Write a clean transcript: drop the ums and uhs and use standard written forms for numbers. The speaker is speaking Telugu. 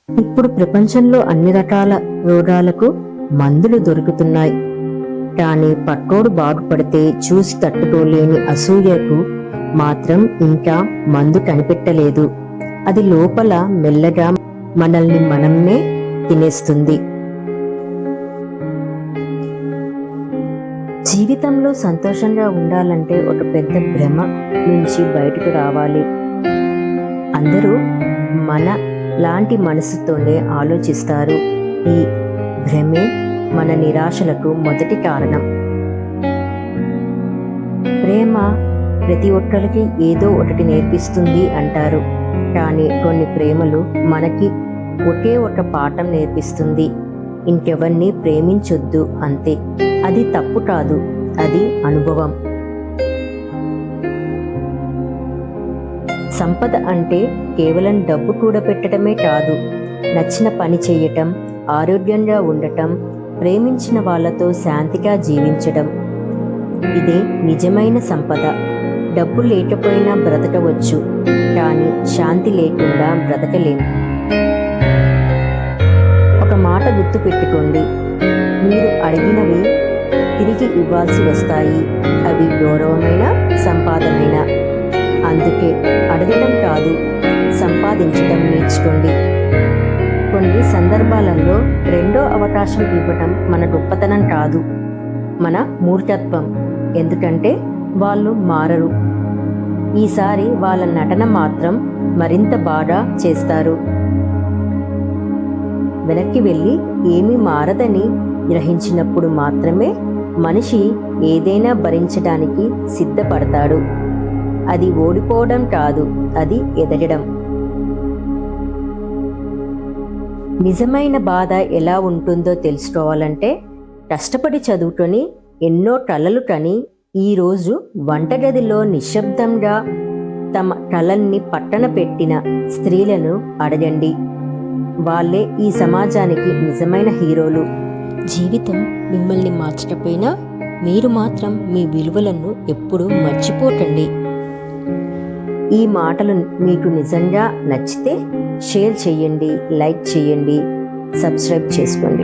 ఇప్పుడు ప్రపంచంలో అన్ని రకాల రోగాలకు మందులు దొరుకుతున్నాయి. కానీ పక్కోడు బాగుపడితే చూసి తట్టుకోలేని అసూయకు మాత్రం ఇంకా మందు కనిపెట్టలేదు. అది లోపల మెల్లగా మనల్ని మనమే తినేస్తుంది. జీవితంలో సంతోషంగా ఉండాలంటే ఒక పెద్ద భ్రమ నుంచి బయటకు రావాలి. అందరూ మన లాంటి మనసుతోనే ఆలోచిస్తారు. ఈ భ్రమే మన నిరాశలకు మొదటి కారణం. ప్రేమ ప్రతి ఒక్కరికి ఏదో ఒకటి నేర్పిస్తుంది అంటారు. కానీ కొన్ని ప్రేమలు మనకి ఒకే ఒక పాఠం నేర్పిస్తుంది. ఇంకెవరిని ప్రేమించొద్దు అంతే. అది తప్పు కాదు, అది అనుభవం. సంపద అంటే కేవలం డబ్బు కూడబెట్టడమే కాదు, నచ్చిన పని చేయటం, ఆరోగ్యంగా ఉండటం, ప్రేమించిన వాళ్ళతో శాంతిగా జీవించడం. ఇదే నిజమైన సంపద. డబ్బు లేకపోయినా బ్రతకవచ్చు, కానీ శాంతి లేకుండా బ్రతకలేం. ఒక మాట గుర్తు పెట్టుకోండి, మీరు అడిగినవి తిరిగి ఇవ్వాల్సి వస్తాయి. అవి గౌరవమైన, సంపాదనైన. అందుకే అడగడం కాదు, సంపాదించడం నేర్చుకోండి. కొన్ని సందర్భాలలో రెండో అవకాశం ఇవ్వడం మన గొప్పతనం కాదు, మన మూర్ఖత్వం. ఎందుకంటే వాళ్ళు మారరు. ఈసారి వాళ్ళ నటన మాత్రం మరింత బాగా చేస్తారు. వెనక్కి వెళ్ళి ఏమీ మారదని గ్రహించినప్పుడు మాత్రమే మనిషి ఏదైనా భరించడానికి సిద్ధపడతాడు. అది ఓడిపోవడం కాదు, అది ఎదగడం. నిజమైన బాధ ఎలా ఉంటుందో తెలుసుకోవాలంటే కష్టపడి చదువుకొని ఎన్నో కలలు కని ఈరోజు వంటగదిలో నిశ్శబ్దంగా తమ కలల్ని పట్టన పెట్టిన స్త్రీలను అడగండి. వాళ్ళే ఈ సమాజానికి నిజమైన హీరోలు. జీవితం మిమ్మల్ని మార్చకపోయినా మీరు మాత్రం మీ విలువలను ఎప్పుడూ మర్చిపోకండి. ఈ మాటలు మీకు నిజంగా నచ్చితే షేర్ చేయండి, లైక్ చేయండి, సబ్స్క్రైబ్ చేసుకోండి.